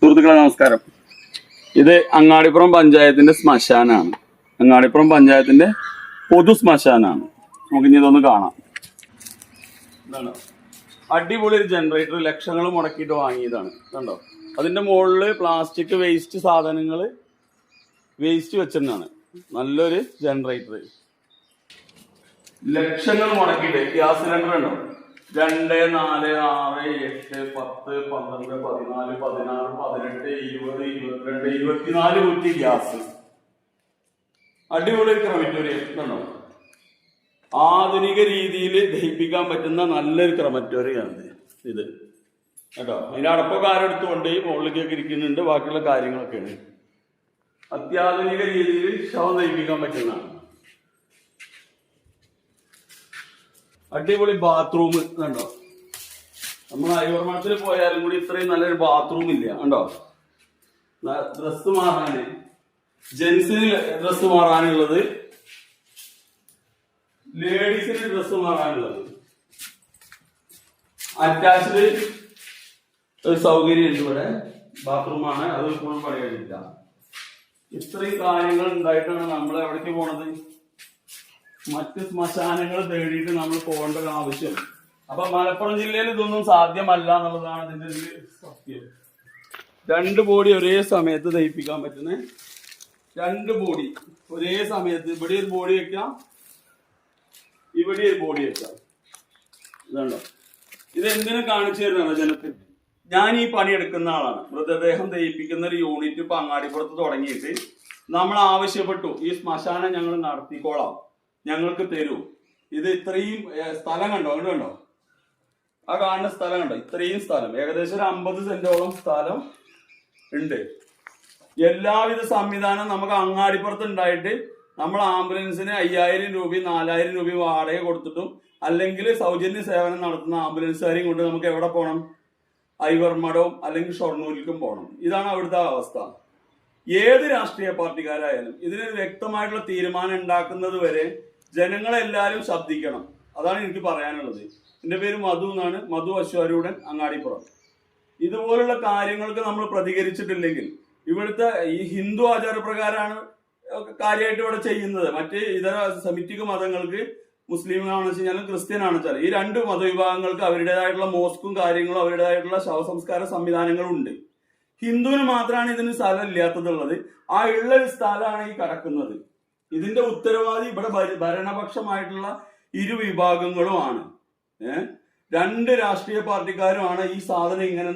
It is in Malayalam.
സുഹൃത്തുക്കളെ നമസ്കാരം. ഇത് അങ്ങാടിപ്പുറം പഞ്ചായത്തിന്റെ ശ്മശാനാണ്. അങ്ങാടിപ്പുറം പഞ്ചായത്തിന്റെ പൊതു ശ്മശാനാണ്. നമുക്ക് ഇനി ഇതൊന്ന് കാണാം. ഇതാണ് അടിപൊളി ഒരു ജനറേറ്റർ, ലക്ഷങ്ങൾ മുടക്കിയിട്ട് വാങ്ങിയതാണ്. കണ്ടോ, അതിന്റെ മുകളില് പ്ലാസ്റ്റിക് വേസ്റ്റ് സാധനങ്ങൾ വേസ്റ്റ് വെച്ചിട്ടാണ്. നല്ലൊരു ജനറേറ്റർ, ലക്ഷങ്ങൾ മുടക്കിയിട്ട്. ഗ്യാസ് സിലിണ്ടർ ഉണ്ടോ, 2, 4, 6, 8, 10, 12, 14, 16, 18, 20, 22, 24 കുറ്റി ഗ്യാസ്. അടിപൊളി ക്രമറ്റോറിയം കണ്ടോ, ആധുനിക രീതിയിൽ ദഹിപ്പിക്കാൻ പറ്റുന്ന നല്ലൊരു ക്രമറ്റോറിയാണ് ഇത് കേട്ടോ. അതിന്റെ അടപ്പൊക്കെ ആരെടുത്തുകൊണ്ട് മുകളിലേക്കൊക്കെ ഇരിക്കുന്നുണ്ട്. ബാക്കിയുള്ള കാര്യങ്ങളൊക്കെയാണ് അത്യാധുനിക രീതിയിൽ ശവം ദഹിപ്പിക്കാൻ പറ്റുന്നതാണ്. അടിപൊളി ബാത്റൂം കണ്ടോ. നമ്മൾ അയ്യൂർമഠത്തിൽ പോയാലും കൂടി ഇത്രയും നല്ലൊരു ബാത്റൂം ഇല്ല കണ്ടോ. ഡ്രസ് മാറാന്, ജെന്റ്സിന് ഡ്രസ് മാറാനുള്ളത്, ലേഡീസിന് ഡ്രസ് മാറാനുള്ളത്, അറ്റാച്ച്ഡ് ഒരു സൗകര്യം ഉണ്ട് ഇവിടെ. ബാത്റൂമാണ്, അത് ഇപ്പോഴും പറയാനില്ല. ഇത്രയും കാര്യങ്ങൾ ഉണ്ടായിട്ടാണ് നമ്മൾ എവിടേക്ക് പോണത്, മറ്റ് ശ്മശാനങ്ങൾ തേടിയിട്ട് നമ്മൾ പോകേണ്ട ഒരു ആവശ്യം. അപ്പൊ മലപ്പുറം ജില്ലയിൽ ഇതൊന്നും സാധ്യമല്ല എന്നുള്ളതാണ് ഇതിന്റെ ഒരു സത്യം. 2 ബോഡി ഒരേ സമയത്ത് ദഹിപ്പിക്കാൻ പറ്റുന്ന 2 ബോഡി ഒരേ സമയത്ത്. ഇവിടെ ഒരു ബോഡി വെക്കാം, ഇവിടെ ഒരു ബോഡി വെക്കാം. ഇതുണ്ടോ, ഇത് എന്തിനു കാണിച്ചു തരുന്നതാണ് ജനത്തിന്. ഞാൻ ഈ പണിയെടുക്കുന്ന ആളാണ്. മൃതദേഹം ദഹിപ്പിക്കുന്ന ഒരു യൂണിറ്റ് ഇപ്പൊ അങ്ങാടിപ്പുറത്ത് തുടങ്ങിയിട്ട് നമ്മൾ ആവശ്യപ്പെട്ടു, ഈ ശ്മശാനം ഞങ്ങൾ നടത്തിക്കോളാം, ഞങ്ങൾക്ക് തരൂ. ഇത് ഇത്രയും സ്ഥലം കണ്ടോ, അങ്ങോട്ട് കണ്ടോ, ആ കാണുന്ന സ്ഥലം കണ്ടോ, ഇത്രയും സ്ഥലം, ഏകദേശം ഒരു 50 സെന്റോളം സ്ഥലം ഉണ്ട്. എല്ലാവിധ സംവിധാനം നമുക്ക് അങ്ങാടിപ്പുറത്ത് ഉണ്ടായിട്ട് നമ്മൾ ആംബുലൻസിന് 5000 രൂപയും 4000 രൂപയും വാടക കൊടുത്തിട്ടും, അല്ലെങ്കിൽ സൗജന്യ സേവനം നടത്തുന്ന ആംബുലൻസുകാരെയും കൊണ്ട് നമുക്ക് എവിടെ പോകണം, ഐവർമഠവും അല്ലെങ്കിൽ ഷൊർണൂരിലേക്കും പോകണം. ഇതാണ് അവിടുത്തെ അവസ്ഥ. ഏത് രാഷ്ട്രീയ പാർട്ടിക്കാരായാലും ഇതിനൊരു വ്യക്തമായിട്ടുള്ള തീരുമാനം ഉണ്ടാക്കുന്നത് വരെ ജനങ്ങളെല്ലാവരും ശബ്ദിക്കണം. അതാണ് എനിക്ക് പറയാനുള്ളത്. എന്റെ പേര് മധു എന്നാണ്, മധു അശ്വാരൂഢൻ, അങ്ങാടിപ്പുറം. ഇതുപോലുള്ള കാര്യങ്ങൾക്ക് നമ്മൾ പ്രതികരിച്ചിട്ടില്ലെങ്കിൽ, ഇവിടുത്തെ ഈ ഹിന്ദു ആചാരപ്രകാരമാണ് കാര്യമായിട്ട് ഇവിടെ ചെയ്യുന്നത്. മറ്റ് ഇതര സെമിറ്റിക് മതങ്ങൾക്ക്, മുസ്ലിമാണെന്ന് വെച്ച് കഴിഞ്ഞാലും ക്രിസ്ത്യൻ ആണെന്ന് വെച്ചാൽ, ഈ 2 മതവിഭാഗങ്ങൾക്ക് അവരുടേതായിട്ടുള്ള മോസ്കും കാര്യങ്ങളും അവരുടേതായിട്ടുള്ള ശവസംസ്കാര സംവിധാനങ്ങളും ഉണ്ട്. ഹിന്ദുവിന് മാത്രമാണ് ഇതിന് സ്ഥലം ഇല്ലാത്തതുള്ളത്. ആ ഉള്ള ഒരു സ്ഥലമാണ് ഈ കിടക്കുന്നത്. ഇതിന്റെ ഉത്തരവാദി ഇവിടെ ഭരണപക്ഷമായിട്ടുള്ള ഇരു വിഭാഗങ്ങളുമാണ്. 2 രാഷ്ട്രീയ പാർട്ടിക്കാരുമാണ് ഈ സാധനം ഇങ്ങനെ